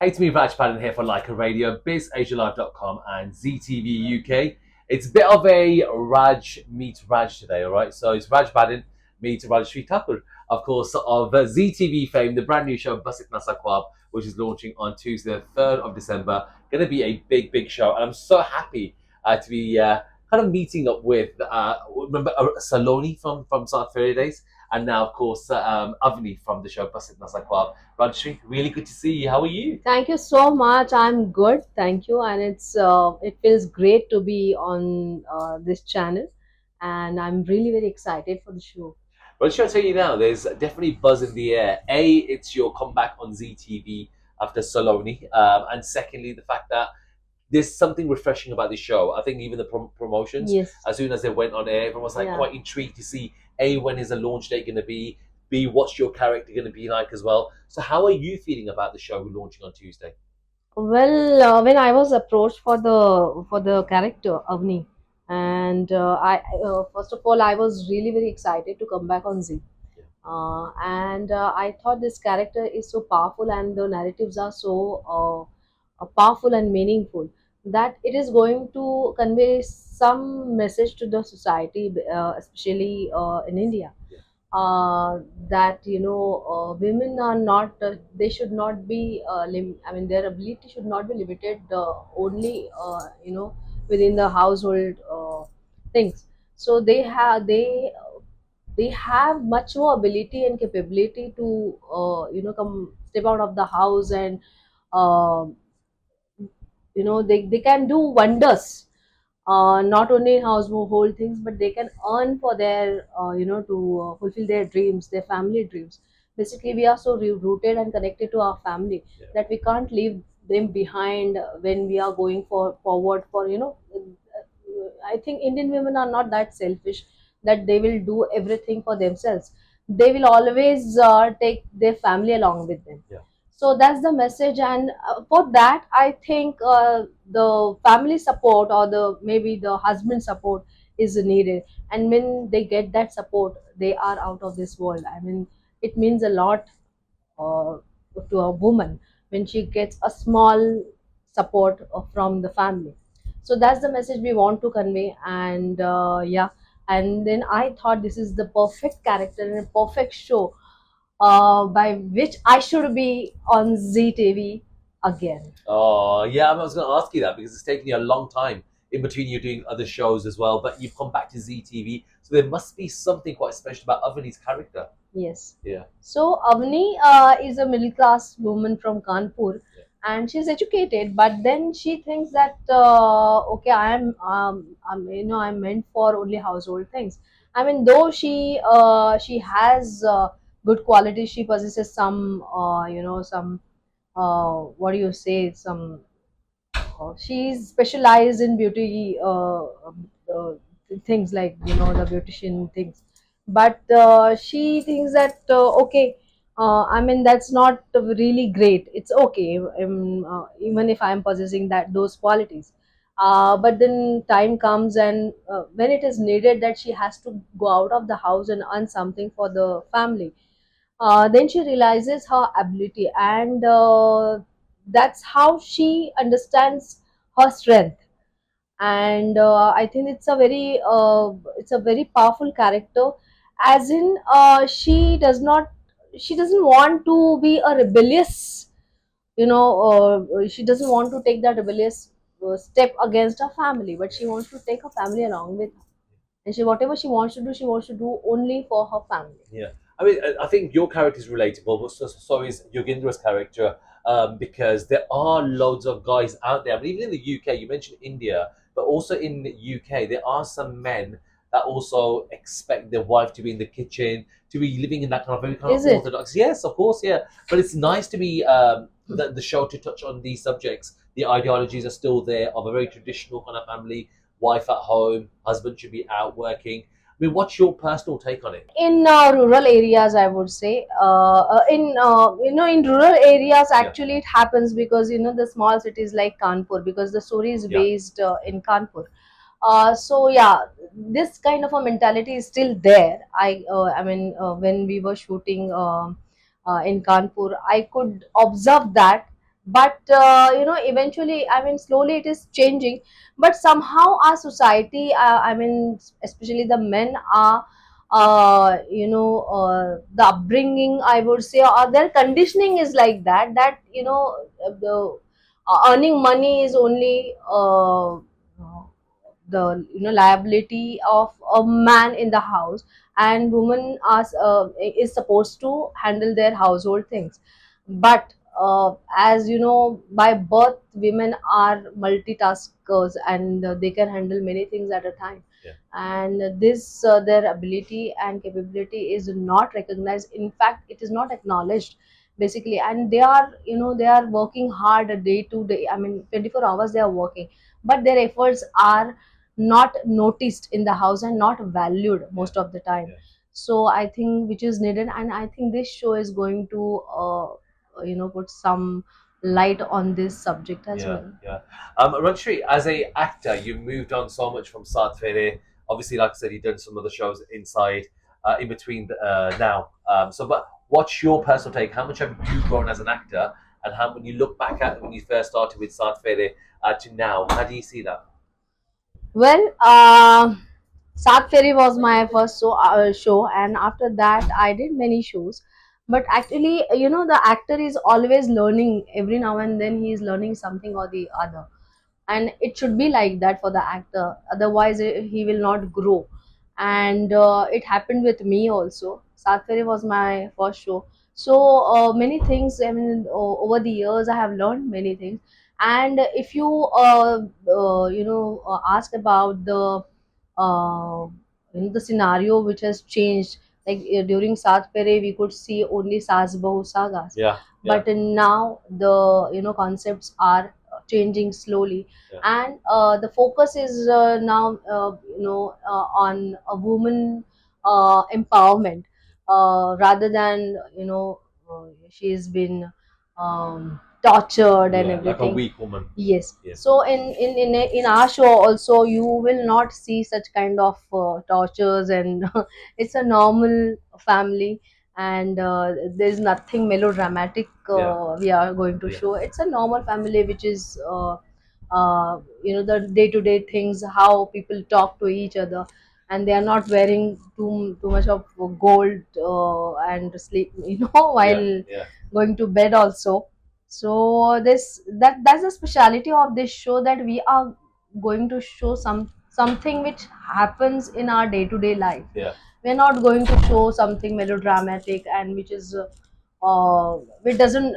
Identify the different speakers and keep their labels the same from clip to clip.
Speaker 1: Hey, it's me, Raj Padden here for Leica Radio, BizAsiaLive.com and ZTV UK. It's a bit of a Raj meet Raj today, all right? So it's Raj Padden meet Rajshri Thakur, of course, of ZTV fame, the brand new show Basit Nasa Kwab, which is launching on Tuesday, the 3rd of December. Going to be a big, big show, and I'm so happy to be kind of meeting up with, remember Saloni from South Fairy Days? And now, of course, Avni from the show Basit Nasa Kwab. Rajshri, really good to see you. How are you?
Speaker 2: Thank you so much. I'm good, thank you, and it feels great to be on this channel, and I'm really very excited for the show.
Speaker 1: Well, should I tell you now? There's definitely buzz in the air. A, it's your comeback on ZTV after Saloni, and secondly, the fact that there's something refreshing about this show. I think even the promotions,
Speaker 2: Yes,
Speaker 1: as soon as they went on air, everyone was like
Speaker 2: yeah.
Speaker 1: quite intrigued to see A, when is the launch date going to be? B, what's your character going to be like as well? So, how are you feeling about the show launching on Tuesday?
Speaker 2: Well, when I was approached for the character Avni, and I first of all I was really very excited to come back on Z.
Speaker 1: Yeah.
Speaker 2: And I thought this character is so powerful, and the narratives are so powerful and meaningful that it is going to convey some message to the society, especially in India,
Speaker 1: Yeah.
Speaker 2: that women are not they should not be I mean their ability should not be limited only within the household things. So they have much more ability and capability to come step out of the house, and uh, they can do wonders, not only in household things, but they can earn for their to fulfill their dreams, their family dreams. Basically, we are so rooted and connected to our family
Speaker 1: Yeah.
Speaker 2: that we can't leave them behind when we are going forward for I think Indian women are not that selfish that they will do everything for themselves. They will always take their family along with them.
Speaker 1: Yeah.
Speaker 2: So that's the message, and for that, I think the family support, or the maybe the husband support is needed. And when they get that support, they are out of this world. I mean, it means a lot uh, to a woman when she gets a small support from the family. So that's the message we want to convey. And yeah, and then I thought this is the perfect character and a perfect show by which I should be on ZTV again.
Speaker 1: Oh, yeah, I was going to ask you that because it's taken you a long time in between you doing other shows as well, but you've come back to ZTV, so there must be something quite special about Avani's character.
Speaker 2: Yes.
Speaker 1: Yeah.
Speaker 2: So Avni is a middle class woman from Kanpur,
Speaker 1: Yeah.
Speaker 2: and she's educated. But then she thinks that okay, I'm meant for only household things. I mean, though she has good qualities, she possesses some some what do you say, some she's specialized in beauty things, like the beautician things. But she thinks that okay, I mean that's not really great. It's okay, even if I'm possessing that those qualities. But then time comes, and when it is needed that she has to go out of the house and earn something for the family, then she realizes her ability, and that's how she understands her strength. And I think it's a very powerful character, as in she doesn't want to be a rebellious, she doesn't want to take that rebellious step against her family, but she wants to take her family along with her. And she whatever she wants to do only for her family.
Speaker 1: Yeah, I mean, I think your character is relatable, but so is Yogendra's character, because there are loads of guys out there. I mean, even in the UK, you mentioned India, but also in the UK, there are some men that also expect their wife to be in the kitchen, to be living in that kind of very kind of
Speaker 2: Is it?
Speaker 1: orthodox. Yes, of course, yeah. But it's nice to be the show to touch on these subjects. The ideologies are still there of a very traditional kind of family. Wife at home, husband should be out working. I mean, what's your personal take on it?
Speaker 2: In rural areas, I would say, in in rural areas,
Speaker 1: Yeah.
Speaker 2: actually it happens because the small cities like Kanpur, because the story is
Speaker 1: Yeah.
Speaker 2: based in Kanpur. So yeah, this kind of a mentality is still there. I mean, when we were shooting in Kanpur, I could observe that but eventually, I mean, slowly it is changing. But somehow our society, I mean, especially the men are, the upbringing, I would say, or their conditioning is like that, that the earning money is only the liability of a man in the house, and women are is supposed to handle their household things. But as you know, by birth women are multitaskers, and they can handle many things at a time.
Speaker 1: Yeah.
Speaker 2: And this their ability and capability is not recognized. In fact, it is not acknowledged, basically. And they are, they are working hard a day to day, I mean 24 hours they are working, but their efforts are not noticed in the house and not valued
Speaker 1: Yeah.
Speaker 2: most of the time.
Speaker 1: Yeah.
Speaker 2: So I think which is needed, and I think this show is going to put some light on this subject as
Speaker 1: Yeah,
Speaker 2: well.
Speaker 1: yeah. Ranshri, as a actor, you moved on so much from Saat Fere. Obviously, like I said, you've done some other shows inside, in between now. But what's your personal take? How much have you grown as an actor, and how, when you look back at when you first started with Saat Fere to now, how do you see that?
Speaker 2: Well, Saat Fairy was my first show, and after that, I did many shows. But actually, the actor is always learning. Every now and then, he is learning something or the other, and it should be like that for the actor. Otherwise, he will not grow. And it happened with me also. Saat Fairy was my first show, so many things. I mean, over the years, I have learned many things. And if you ask about uh, the scenario which has changed, like during Saat Fere we could see only Saas Bahu sagas,
Speaker 1: Yeah, yeah,
Speaker 2: but now the concepts are changing slowly.
Speaker 1: yeah,
Speaker 2: And the focus is now on a woman empowerment, rather than she's been tortured and
Speaker 1: yeah. Like a
Speaker 2: everything.
Speaker 1: weak woman.
Speaker 2: Yes.
Speaker 1: Yeah,
Speaker 2: So in our show also, you will not see such kind of tortures, and it's a normal family, and there's nothing melodramatic
Speaker 1: yeah,
Speaker 2: we are going to
Speaker 1: yeah,
Speaker 2: show. It's a normal family, which is the day to day things, how people talk to each other, and they are not wearing too much of gold and sleep,
Speaker 1: yeah,
Speaker 2: while
Speaker 1: yeah,
Speaker 2: going to bed also. So that's the speciality of this show, that we are going to show something which happens in our day to day life.
Speaker 1: yeah,
Speaker 2: We're not going to show something melodramatic, and which is it doesn't,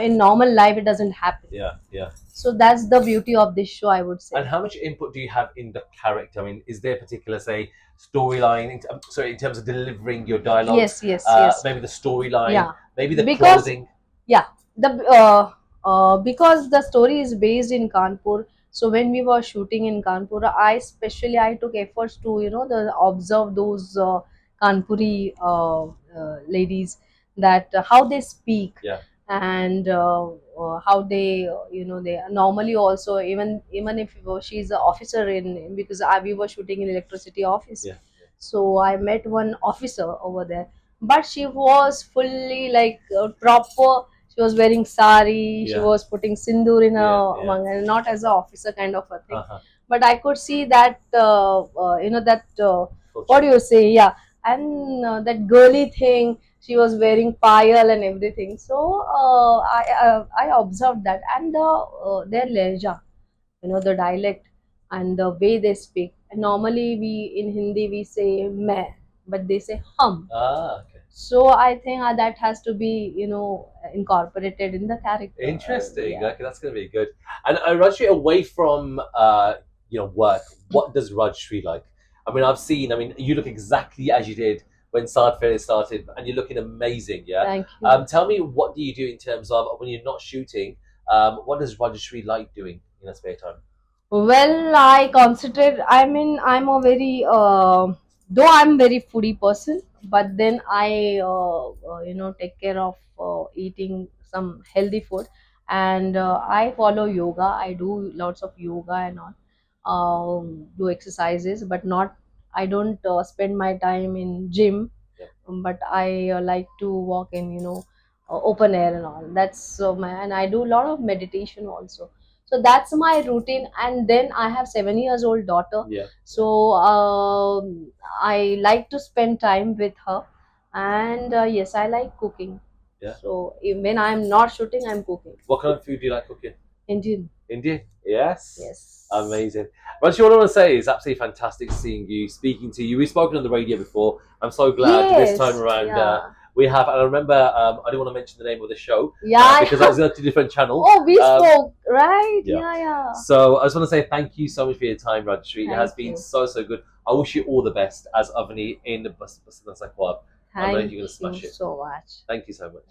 Speaker 2: in normal life it doesn't happen.
Speaker 1: yeah, yeah.
Speaker 2: So that's the beauty of this show, I would
Speaker 1: And
Speaker 2: say.
Speaker 1: how much input do you have in the character? I mean, is there a particular, say, storyline? Sorry, in terms of delivering your dialogues,
Speaker 2: Yes, yes, yes.
Speaker 1: maybe the storyline,
Speaker 2: Yeah,
Speaker 1: maybe the
Speaker 2: because
Speaker 1: clothing.
Speaker 2: yeah, the because the story is based in Kanpur. So when we were shooting in Kanpur, I took efforts to observe those Kanpuri ladies, that how they speak,
Speaker 1: Yeah,
Speaker 2: and how they they normally also, even if she's an officer in, because we were shooting in electricity office.
Speaker 1: yeah,
Speaker 2: So I met one officer over there, but she was fully like proper. She was wearing sari. She
Speaker 1: yeah,
Speaker 2: was putting sindoor in
Speaker 1: yeah,
Speaker 2: a
Speaker 1: yeah.
Speaker 2: not as an officer kind of a thing.
Speaker 1: Uh-huh.
Speaker 2: But I could see that that what
Speaker 1: Culture.
Speaker 2: do you say? Yeah, and that girly thing. She was wearing payal and everything. So I observed that, and their lehja, the dialect and the way they speak. And normally we in Hindi we say मैं, but they say hum.
Speaker 1: Ah, okay.
Speaker 2: So I think that has to be incorporated in the character.
Speaker 1: Interesting.
Speaker 2: Yeah.
Speaker 1: Okay, that's going to be good. And Rajshri, away from work, what does Rajshri like? I mean, I've seen. I mean, you look exactly as you did when Sad Fair started, and you're looking amazing. Yeah.
Speaker 2: Thank you.
Speaker 1: Tell me, what do you do in terms of when you're not shooting? What does Rajshri like doing in her spare time?
Speaker 2: Well, I concentrate. I mean, I'm a very though I'm very foodie person, but then I take care of eating some healthy food, and I follow yoga. I do lots of yoga and all. Do exercises, but not. I don't spend my time in gym,
Speaker 1: Yep.
Speaker 2: but I like to walk in open air and all. That's my, and I do a lot of meditation also. So that's my routine. And then I have 7 years old daughter.
Speaker 1: Yeah.
Speaker 2: So I like to spend time with her. And yes, I like cooking.
Speaker 1: Yeah.
Speaker 2: So when I'm not shooting, I'm cooking.
Speaker 1: What kind of food do you like cooking?
Speaker 2: Indian.
Speaker 1: Indian. Yes.
Speaker 2: Yes.
Speaker 1: Amazing. Rajyasree, what I want to say is absolutely fantastic seeing you, speaking to you. We've spoken on the radio before. I'm so glad this
Speaker 2: Yes.
Speaker 1: time around
Speaker 2: Yeah.
Speaker 1: we have. And I remember I didn't want to mention the name of the show
Speaker 2: Yeah.
Speaker 1: because that was on two different channels.
Speaker 2: Oh, we
Speaker 1: Um,
Speaker 2: spoke, right?
Speaker 1: yeah.
Speaker 2: Yeah, yeah.
Speaker 1: So I just want to say thank you so much for your time, Rajyasree. It
Speaker 2: Thank
Speaker 1: has been
Speaker 2: you.
Speaker 1: so good. I wish you all the best as Avani in the Basana Club. I know
Speaker 2: Thank
Speaker 1: you're going to smash
Speaker 2: you
Speaker 1: it.
Speaker 2: so much.
Speaker 1: Thank you so much.